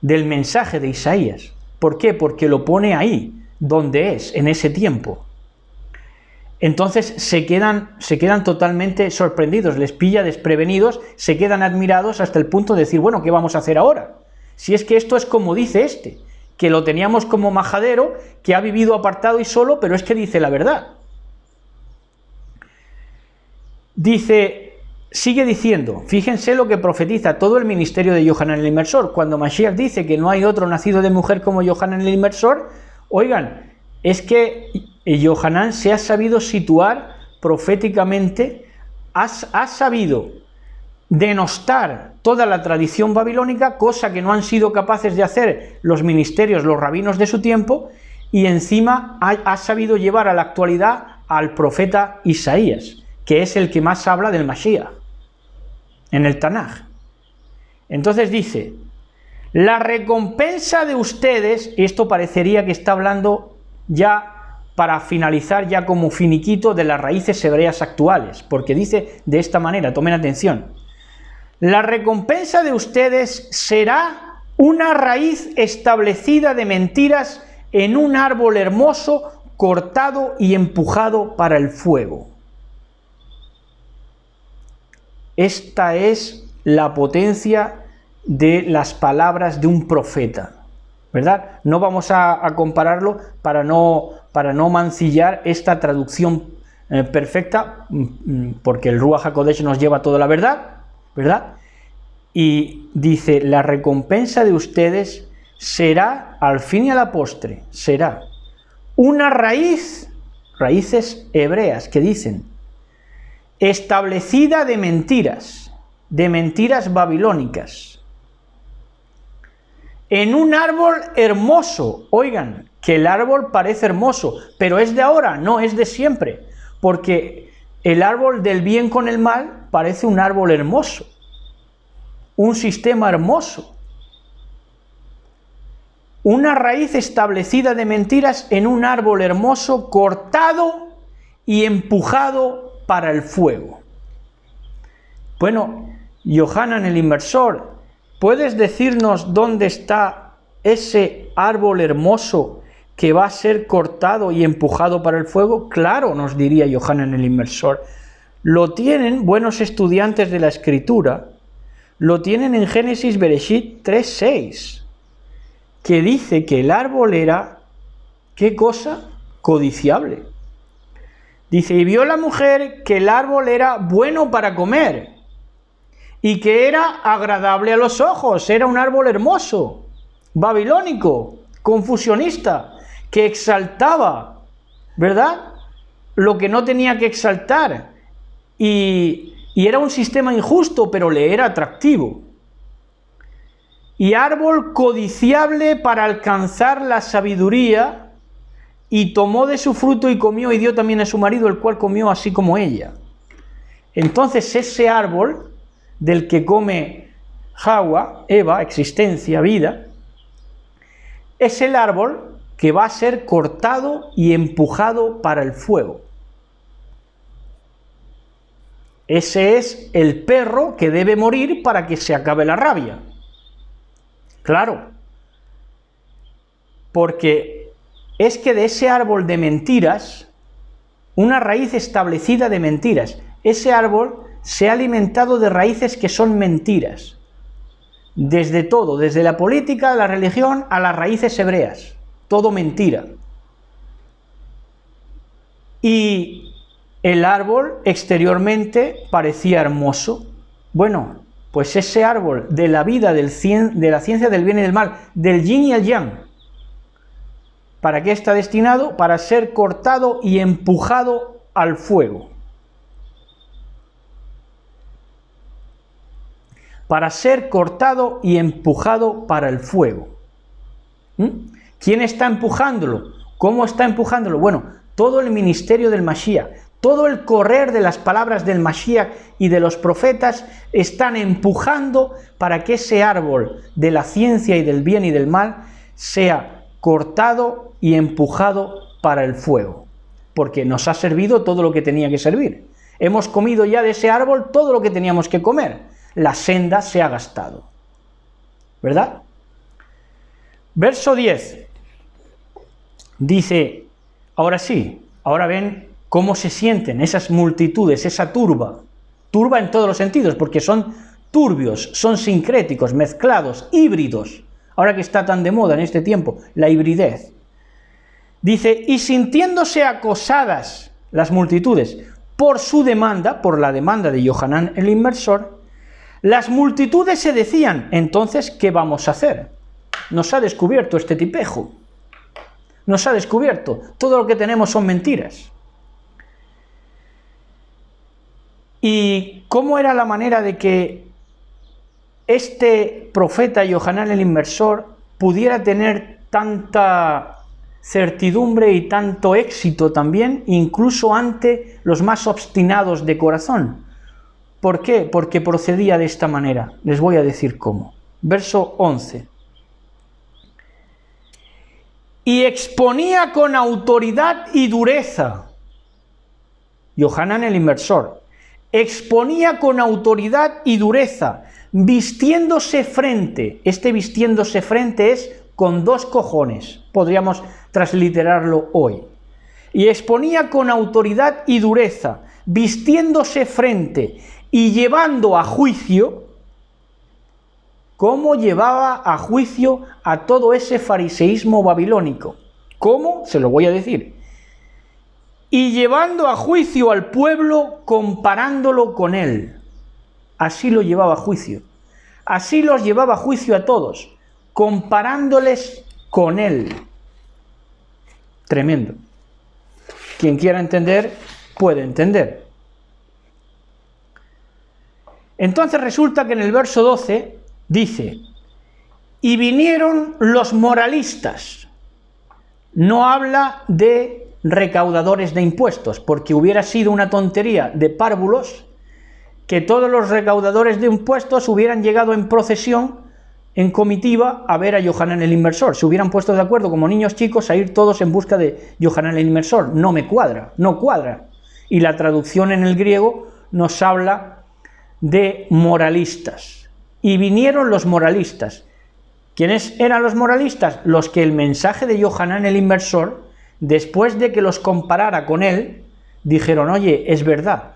del mensaje de Isaías. ¿Por qué? Porque lo pone ahí, donde es, en ese tiempo. Entonces se quedan totalmente sorprendidos, les pilla desprevenidos, se quedan admirados hasta el punto de decir: bueno, ¿qué vamos a hacer ahora? Si es que esto es como dice este, que lo teníamos como majadero, que ha vivido apartado y solo, pero es que dice la verdad. Sigue diciendo, fíjense lo que profetiza todo el ministerio de Yohanan el Inversor. Cuando Mashiach dice que no hay otro nacido de mujer como Yohanan el Inversor, oigan, es que Yohanan se ha sabido situar proféticamente, ha sabido denostar toda la tradición babilónica, cosa que no han sido capaces de hacer los ministerios, los rabinos de su tiempo, y encima ha sabido llevar a la actualidad al profeta Isaías, que es el que más habla del Mashiach en el Tanaj. Entonces dice: la recompensa de ustedes, y esto parecería que está hablando ya para finalizar, ya como finiquito, de las raíces hebreas actuales, porque dice de esta manera, tomen atención: la recompensa de ustedes será una raíz establecida de mentiras en un árbol hermoso, cortado y empujado para el fuego. Esta es la potencia de las palabras de un profeta, ¿verdad? No vamos a compararlo para no mancillar esta traducción perfecta, porque el Ruach HaKodesh nos lleva toda la verdad, ¿verdad? Y dice: la recompensa de ustedes será, al fin y a la postre, será una raíces hebreas que dicen, establecida de mentiras babilónicas, en un árbol hermoso. Oigan, que el árbol parece hermoso, pero ¿es de ahora? No, es de siempre, porque el árbol del bien con el mal parece un árbol hermoso, un sistema hermoso. Una raíz establecida de mentiras en un árbol hermoso, cortado y empujado para el fuego. Bueno, Yohanan el Inversor, ¿puedes decirnos dónde está ese árbol hermoso que va a ser cortado y empujado para el fuego? Claro, nos diría Yohanan el Inversor. Lo tienen buenos estudiantes de la Escritura, lo tienen en Génesis Bereshit 3:6, que dice que el árbol era, ¿qué cosa? Codiciable. Dice: y vio la mujer que el árbol era bueno para comer, y que era agradable a los ojos, era un árbol hermoso, babilónico, confusionista, que exaltaba, ¿verdad?, lo que no tenía que exaltar, y Y era un sistema injusto, pero le era atractivo. Y árbol codiciable para alcanzar la sabiduría, y tomó de su fruto y comió, y dio también a su marido, el cual comió así como ella. Entonces ese árbol del que come Hawa, Eva, existencia, vida, es el árbol que va a ser cortado y empujado para el fuego. Ese es el perro que debe morir para que se acabe la rabia. Claro, porque es que de ese árbol de mentiras, una raíz establecida de mentiras, ese árbol se ha alimentado de raíces que son mentiras. Desde todo, desde la política, la religión, a las raíces hebreas. Todo mentira. Y el árbol exteriormente parecía hermoso. Bueno, pues ese árbol de la vida, de la ciencia del bien y del mal, del yin y el yang, ¿para qué está destinado? Para ser cortado y empujado al fuego. Para ser cortado y empujado para el fuego. ¿Quién está empujándolo? ¿Cómo está empujándolo? Bueno, todo el ministerio del Mashiach, todo el correr de las palabras del Mashiach y de los profetas están empujando para que ese árbol de la ciencia y del bien y del mal sea cortado y empujado para el fuego. Porque nos ha servido todo lo que tenía que servir. Hemos comido ya de ese árbol todo lo que teníamos que comer. La senda se ha gastado. ¿Verdad? Verso 10. Dice, ahora sí, ahora ven cómo se sienten esas multitudes, esa turba. Turba en todos los sentidos, porque son turbios, son sincréticos, mezclados, híbridos. Ahora que está tan de moda en este tiempo, la hibridez. Dice, y sintiéndose acosadas las multitudes por su demanda, por la demanda de Yohanan el Inmersor, las multitudes se decían, entonces, ¿qué vamos a hacer? Nos ha descubierto este tipejo. Nos ha descubierto. Todo lo que tenemos son mentiras. ¿Y cómo era la manera de que este profeta Yohanan el Inmersor pudiera tener tanta certidumbre y tanto éxito también, incluso ante los más obstinados de corazón? ¿Por qué? Porque procedía de esta manera. Les voy a decir cómo. Verso 11. Y exponía con autoridad y dureza. Yohanan el Inmersor. Exponía con autoridad y dureza, vistiéndose frente. Este vistiéndose frente es con dos cojones. Podríamos transliterarlo hoy. Y exponía con autoridad y dureza, vistiéndose frente y llevando a juicio. ¿Cómo llevaba a juicio a todo ese fariseísmo babilónico? ¿Cómo? Se lo voy a decir. Y llevando a juicio al pueblo, comparándolo con él. Así lo llevaba a juicio. Así los llevaba a juicio a todos, comparándoles con él. Tremendo. Quien quiera entender, puede entender. Entonces resulta que en el verso 12 dice, y vinieron los moralistas. No habla de recaudadores de impuestos, porque hubiera sido una tontería de párvulos que todos los recaudadores de impuestos hubieran llegado en procesión, en comitiva, a ver a Yohanan el Inmersor. Se hubieran puesto de acuerdo como niños chicos a ir todos en busca de Yohanan el Inmersor. No me cuadra, no cuadra. Y la traducción en el griego nos habla de moralistas. Y vinieron los moralistas. ¿Quiénes eran los moralistas? Los que el mensaje de Yohanan el Inmersor, después de que los comparara con él, dijeron, oye, es verdad.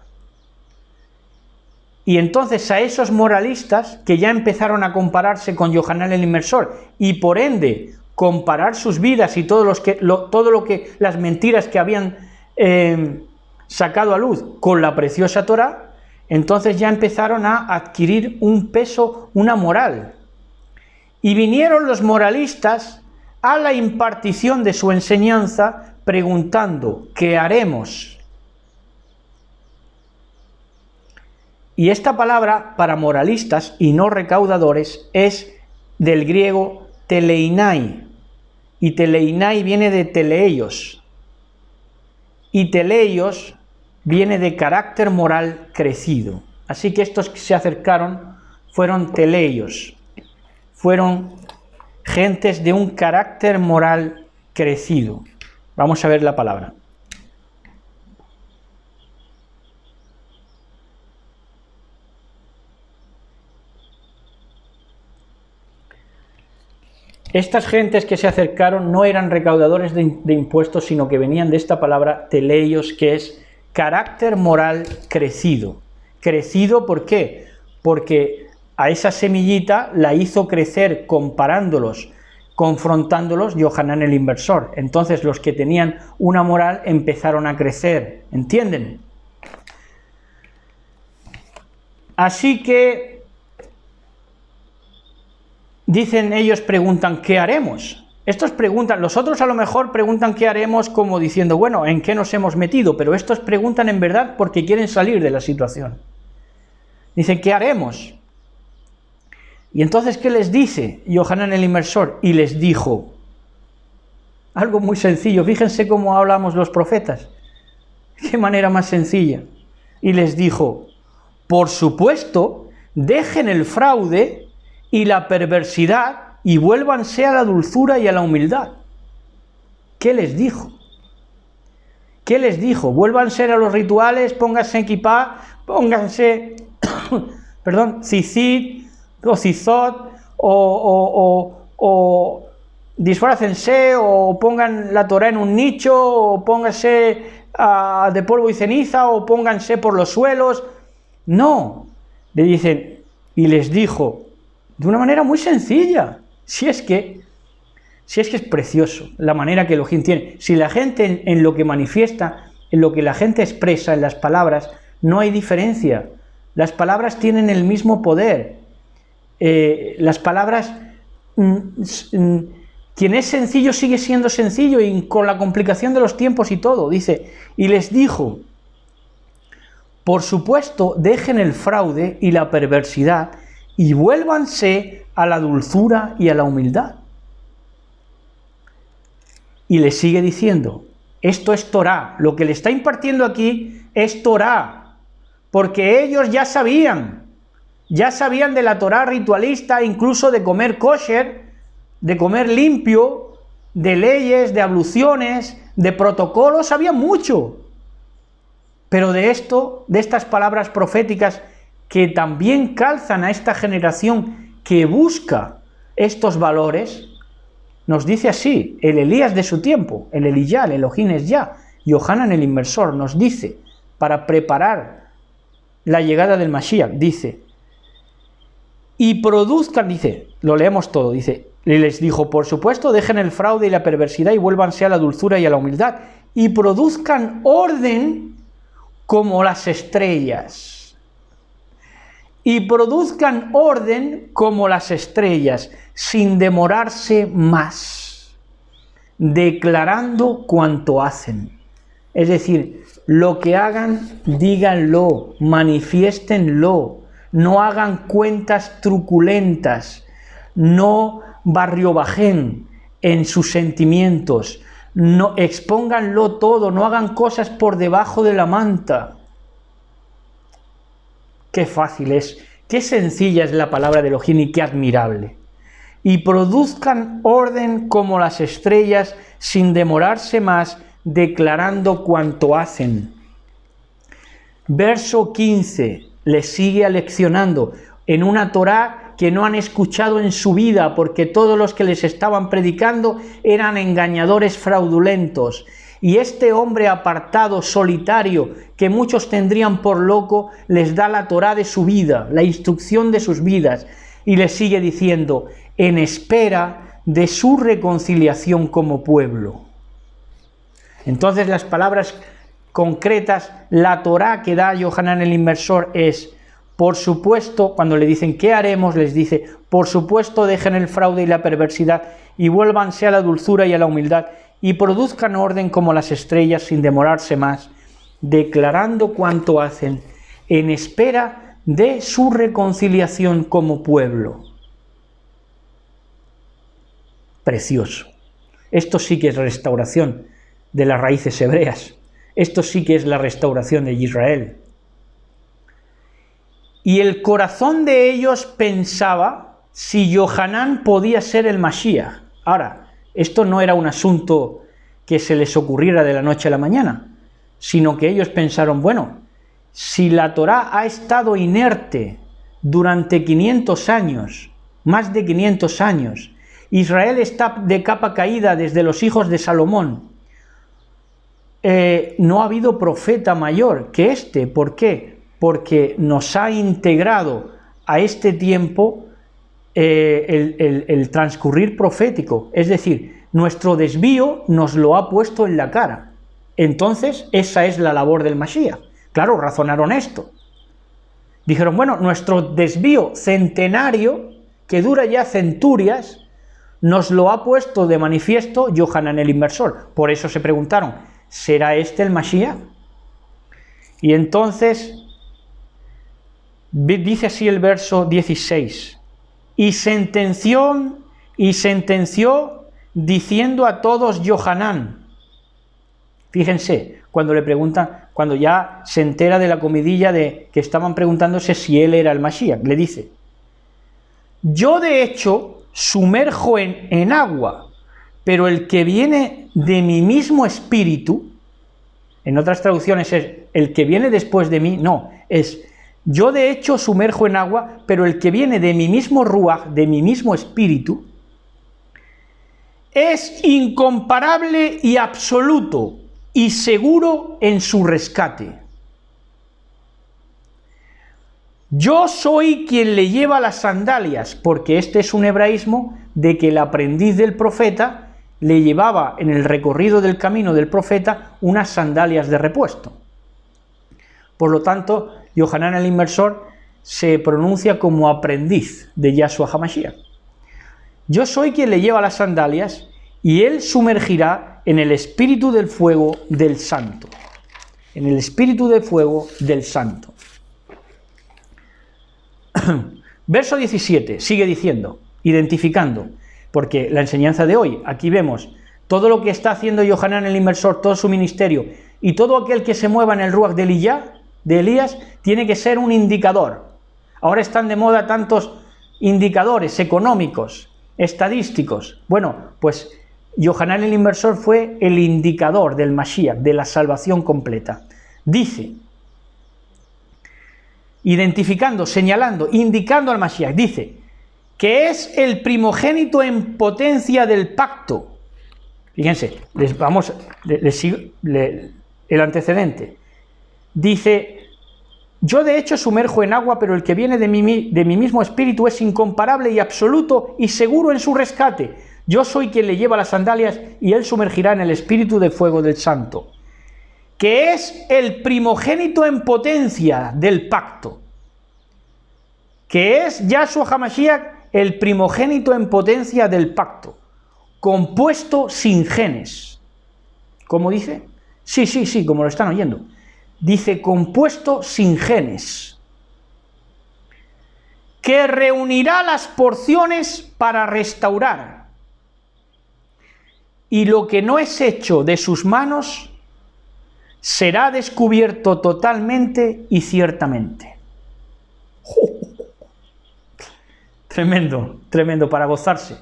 Y entonces a esos moralistas, que ya empezaron a compararse con Yohanan el Inmersor, y por ende comparar sus vidas y todo lo que las mentiras que habían sacado a luz con la preciosa Torá, entonces ya empezaron a adquirir un peso, una moral. Y vinieron los moralistas a la impartición de su enseñanza preguntando, ¿qué haremos? Y esta palabra para moralistas y no recaudadores es del griego teleinai, y teleinai viene de teleios, y teleios viene de carácter moral crecido. Así que estos que se acercaron fueron teleios, fueron gentes de un carácter moral crecido. Vamos a ver la palabra. Estas gentes que se acercaron no eran recaudadores de impuestos, sino que venían de esta palabra teleios, que es carácter moral crecido. ¿Crecido por qué? Porque a esa semillita la hizo crecer comparándolos, confrontándolos Yohanan el Inversor. Entonces los que tenían una moral empezaron a crecer, ¿entienden? Así que dicen ellos, preguntan, ¿qué haremos? Estos preguntan, los otros a lo mejor preguntan qué haremos como diciendo, bueno, ¿en qué nos hemos metido? Pero estos preguntan en verdad porque quieren salir de la situación. Dicen, ¿qué haremos? Y entonces, ¿qué les dice Yohanan el Inversor? Y les dijo, algo muy sencillo, fíjense cómo hablamos los profetas, qué manera más sencilla. Y les dijo, por supuesto, dejen el fraude y la perversidad y vuélvanse a la dulzura y a la humildad. ¿Qué les dijo? ¿Qué les dijo? Vuélvanse a los rituales, pónganse equipá, pónganse, tzitzit, o zizot, o disfrácense, o pongan la Torá en un nicho, o pónganse de polvo y ceniza, o pónganse por los suelos. No, le dicen, y les dijo, de una manera muy sencilla, si es que es precioso la manera que Elohim tiene. Si la gente en lo que manifiesta, en lo que la gente expresa en las palabras, no hay diferencia. Las palabras tienen el mismo poder. Las palabras, quien es sencillo sigue siendo sencillo, y con la complicación de los tiempos y todo. Dice, y les dijo, por supuesto, dejen el fraude y la perversidad y vuélvanse a la dulzura y a la humildad. Y le sigue diciendo, esto es Torá, lo que le está impartiendo aquí es Torá, porque ellos ya sabían de la Torá ritualista, incluso de comer kosher, de comer limpio, de leyes, de abluciones, de protocolos, sabían mucho. Pero de estas palabras proféticas que también calzan a esta generación que busca estos valores, nos dice así, el Elías de su tiempo, el Eliyá, el Elohim es ya, Yohanan el Inversor, nos dice, para preparar la llegada del Mashiach, dice, y produzcan, dice, lo leemos todo, dice, y les dijo, por supuesto, dejen el fraude y la perversidad y vuélvanse a la dulzura y a la humildad, y produzcan orden como las estrellas. Y produzcan orden como las estrellas, sin demorarse más, declarando cuanto hacen. Es decir, lo que hagan, díganlo, manifiéstenlo, no hagan cuentas truculentas, no barriobajen en sus sentimientos, no expónganlo todo, no hagan cosas por debajo de la manta. Qué fácil es, qué sencilla es la palabra de Elohim y qué admirable. Y produzcan orden como las estrellas, sin demorarse más, declarando cuanto hacen. Verso 15, les sigue aleccionando en una Torá que no han escuchado en su vida, porque todos los que les estaban predicando eran engañadores fraudulentos. Y este hombre apartado, solitario, que muchos tendrían por loco, les da la Torá de su vida, la instrucción de sus vidas, y les sigue diciendo, en espera de su reconciliación como pueblo. Entonces las palabras concretas, la Torá que da Yohanan el Inversor es, por supuesto, cuando le dicen ¿qué haremos?, les dice, por supuesto dejen el fraude y la perversidad y vuélvanse a la dulzura y a la humildad y produzcan orden como las estrellas sin demorarse más, declarando cuanto hacen, en espera de su reconciliación como pueblo. Precioso. Esto sí que es restauración de las raíces hebreas. Esto sí que es la restauración de Israel. Y el corazón de ellos pensaba si Johanán podía ser el Mashiach. Ahora, esto no era un asunto que se les ocurriera de la noche a la mañana, sino que ellos pensaron, bueno, si la Torá ha estado inerte durante 500 años, más de 500 años, Israel está de capa caída desde los hijos de Salomón, no ha habido profeta mayor que este. ¿Por qué? Porque nos ha integrado a este tiempo el transcurrir profético, es decir, nuestro desvío nos lo ha puesto en la cara. Entonces, esa es la labor del Mashiach. Claro, razonaron esto. Dijeron, bueno, nuestro desvío centenario, que dura ya centurias, nos lo ha puesto de manifiesto Johanán el Inmersor. Por eso se preguntaron, ¿será este el Mashiach? Y entonces, dice así el verso 16, y sentenció diciendo a todos Johanán. Fíjense, cuando le preguntan, cuando ya se entera de la comidilla de que estaban preguntándose si él era el Mashiach, le dice, yo de hecho sumerjo en agua, pero el que viene de mi mismo espíritu, en otras traducciones es el que viene después de mí, no, es yo de hecho sumerjo en agua, pero el que viene de mi mismo ruaj, de mi mismo espíritu, es incomparable y absoluto y seguro en su rescate. Yo soy quien le lleva las sandalias, porque este es un hebraísmo de que el aprendiz del profeta le llevaba en el recorrido del camino del profeta unas sandalias de repuesto. Por lo tanto, Johanán el Inmersor se pronuncia como aprendiz de Yahshua HaMashiach. Yo soy quien le lleva las sandalias y él sumergirá en el espíritu del fuego del Santo. En el espíritu del fuego del Santo. Verso 17, sigue diciendo, identificando, porque la enseñanza de hoy, aquí vemos todo lo que está haciendo Johanán el Inmersor, todo su ministerio, y todo aquel que se mueva en el ruaj de Elías, tiene que ser un indicador. Ahora están de moda tantos indicadores económicos, estadísticos. Bueno, pues Johanán el Inmersor fue el indicador del Mashiach, de la salvación completa. Dice, identificando, señalando, indicando al Mashiach, dice que es el primogénito en potencia del pacto. Fíjense, el antecedente. Dice, yo de hecho sumerjo en agua, pero el que viene de mi mismo espíritu es incomparable y absoluto y seguro en su rescate. Yo soy quien le lleva las sandalias y él sumergirá en el espíritu de fuego del Santo. Que es el primogénito en potencia del pacto. Que es Yahshua HaMashiach el primogénito en potencia del pacto. Compuesto sin genes. ¿Cómo dice? Sí, como lo están oyendo. Dice compuesto sin genes, que reunirá las porciones para restaurar, y lo que no es hecho de sus manos será descubierto totalmente y ciertamente. Tremendo, tremendo, para gozarse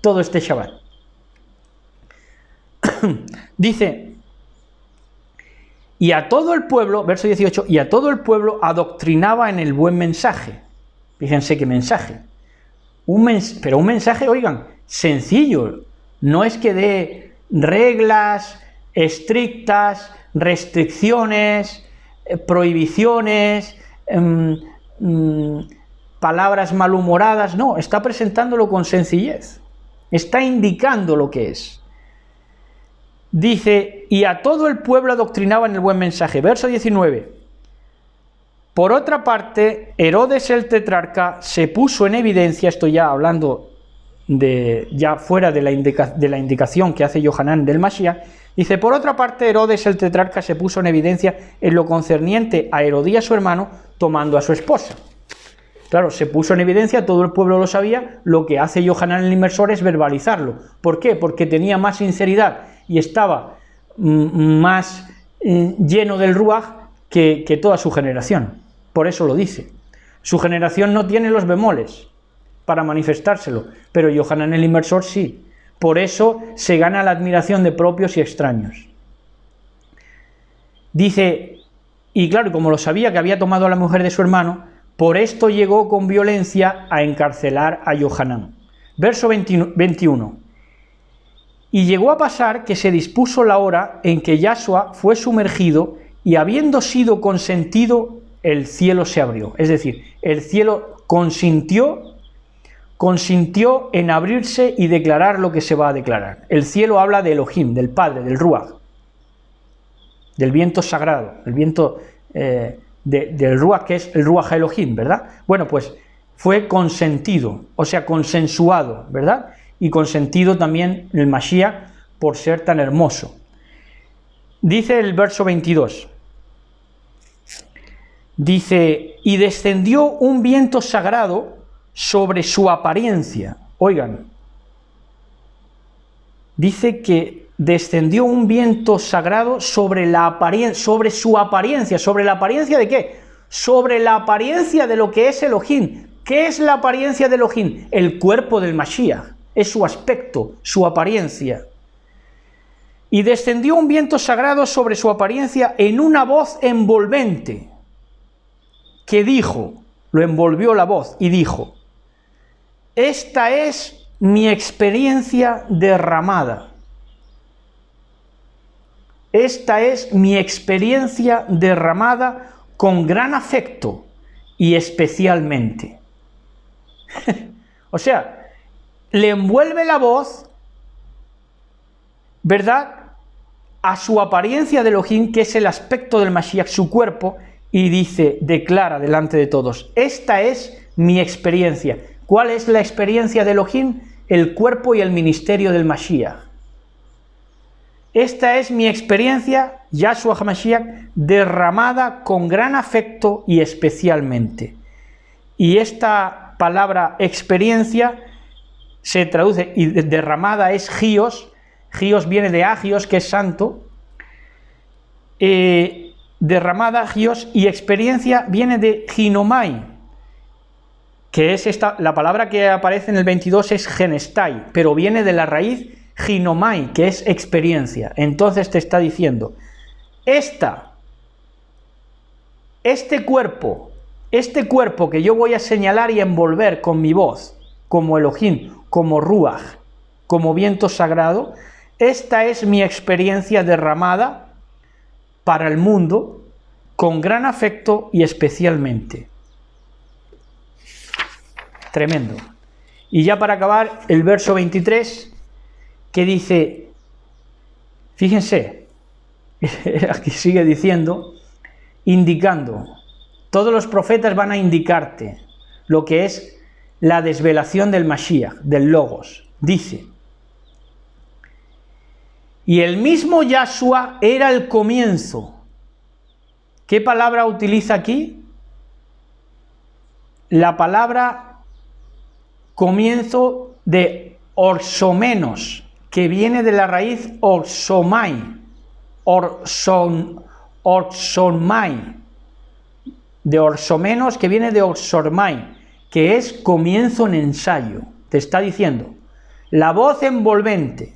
todo este Shabbat. Dice, y a todo el pueblo, verso 18, y a todo el pueblo adoctrinaba en el buen mensaje. Fíjense qué mensaje. Pero un mensaje, oigan, sencillo. No es que dé reglas estrictas, restricciones, prohibiciones, palabras malhumoradas. No, está presentándolo con sencillez. Está indicando lo que es. Dice, y a todo el pueblo adoctrinaba en el buen mensaje. Verso 19. Por otra parte, Herodes el tetrarca se puso en evidencia, esto ya hablando ya fuera de la indicación que hace Johanán del Mashiach, Dice, por otra parte, Herodes el tetrarca se puso en evidencia en lo concerniente a Herodías su hermano, tomando a su esposa. Claro, se puso en evidencia, todo el pueblo lo sabía, lo que hace Yohanan el Inmersor es verbalizarlo. ¿Por qué? Porque tenía más sinceridad y estaba más lleno del Ruaj que toda su generación. Por eso lo dice. Su generación no tiene los bemoles para manifestárselo, pero Yohanan el Inmersor sí. Por eso se gana la admiración de propios y extraños. Dice, y claro, como lo sabía que había tomado a la mujer de su hermano, por esto llegó con violencia a encarcelar a Yohanan. Verso 21. Y llegó a pasar que se dispuso la hora en que Yahshua fue sumergido y habiendo sido consentido, el cielo se abrió. Es decir, el cielo consintió en abrirse y declarar lo que se va a declarar. El cielo habla de Elohim, del Padre, del Ruaj, del viento sagrado, el viento del Ruaj, que es el Ruaj Elohim, ¿verdad? Bueno, pues fue consentido, o sea, consensuado, ¿verdad? Y consentido también el Mashiach por ser tan hermoso. Dice el verso 22, dice, y descendió un viento sagrado sobre su apariencia. Oigan, dice que descendió un viento sagrado sobre la apariencia, sobre su apariencia. ¿Sobre la apariencia de qué? Sobre la apariencia de lo que es Elohim. ¿Qué es la apariencia de Elohim? El cuerpo del Mashiach, es su aspecto, su apariencia. Y descendió un viento sagrado sobre su apariencia en una voz envolvente, que dijo, lo envolvió la voz y dijo, esta es mi experiencia derramada. Esta es mi experiencia derramada con gran afecto y especialmente. O sea, le envuelve la voz, ¿verdad?, a su apariencia de Elohim, que es el aspecto del Mashiach, su cuerpo, y dice, declara delante de todos, esta es mi experiencia. ¿Cuál es la experiencia de Elohim? El cuerpo y el ministerio del Mashiach. Esta es mi experiencia, Yahshua HaMashiach, derramada con gran afecto y especialmente. Y esta palabra experiencia se traduce, y derramada es gios, gios viene de agios, que es santo, derramada gios, y experiencia viene de ginomai, que es la palabra que aparece en el 22 es genestai, pero viene de la raíz ginomai, que es experiencia. Entonces te está diciendo, este cuerpo que yo voy a señalar y envolver con mi voz, como Elohim, como Ruach, como viento sagrado, esta es mi experiencia derramada para el mundo, con gran afecto y especialmente. Tremendo. Y ya para acabar, el verso 23, que dice, fíjense, aquí sigue diciendo, indicando, todos los profetas van a indicarte lo que es la desvelación del Mashiach, del Logos. Dice, y el mismo Yahshua era el comienzo. ¿Qué palabra utiliza aquí? La palabra comienzo de orsomenos, que viene de la raíz orsomai, orsomai, de orsomenos, que viene de orsormai, que es comienzo en ensayo. Te está diciendo, la voz envolvente.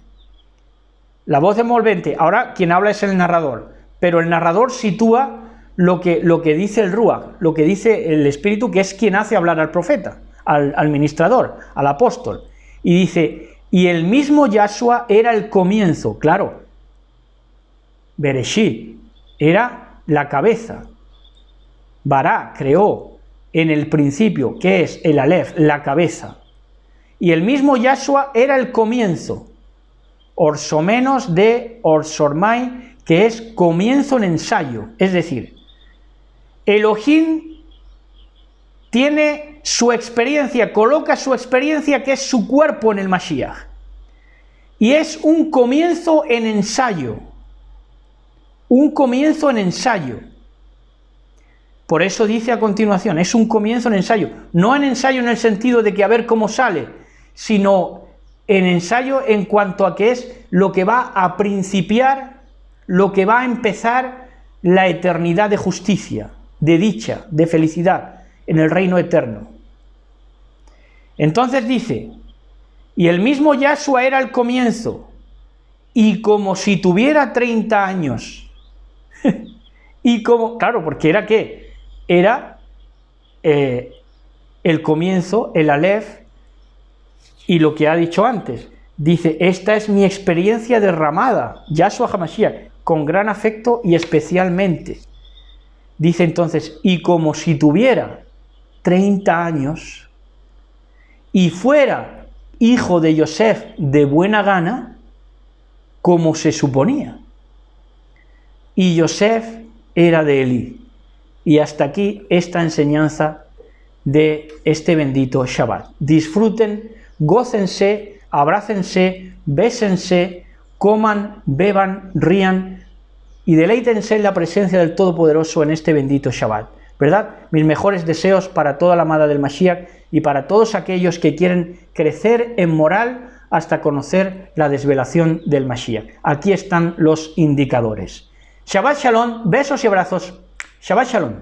La voz envolvente, ahora quien habla es el narrador, pero el narrador sitúa lo que dice el Ruach, lo que dice el Espíritu, que es quien hace hablar al profeta, al ministrador, al apóstol. Y dice, y el mismo Yahshua era el comienzo, claro. Bereshit era la cabeza. Bará creó en el principio, que es el Aleph, la cabeza. Y el mismo Yahshua era el comienzo. Orsomenos de orsormai, que es comienzo en ensayo. Es decir, Elohim tiene su experiencia, coloca su experiencia, que es su cuerpo, en el Mashiach. Y es un comienzo en ensayo. un comienzo en ensayo. Por eso dice a continuación, es un comienzo en ensayo. No en ensayo en el sentido de que a ver cómo sale, sino en ensayo en cuanto a que es lo que va a principiar, lo que va a empezar la eternidad de justicia, de dicha, de felicidad en el reino eterno. Entonces dice, y el mismo Yahshua era el comienzo, y como si tuviera 30 años, y como, claro, porque era ¿qué? Era el comienzo, el Aleph, y lo que ha dicho antes, dice, esta es mi experiencia derramada, Yahshua HaMashiach, con gran afecto y especialmente. Dice entonces, y como si tuviera 30 años, y fuera hijo de Yosef de buena gana, como se suponía. Y Yosef era de Elí. Y hasta aquí esta enseñanza de este bendito Shabbat. Disfruten, gócense, abrácense, bésense, coman, beban, rían y deleítense en la presencia del Todopoderoso en este bendito Shabbat. ¿Verdad? Mis mejores deseos para toda la amada del Mashiach y para todos aquellos que quieren crecer en moral hasta conocer la desvelación del Mashiach. Aquí están los indicadores. Shabbat Shalom, besos y abrazos. Shabbat Shalom.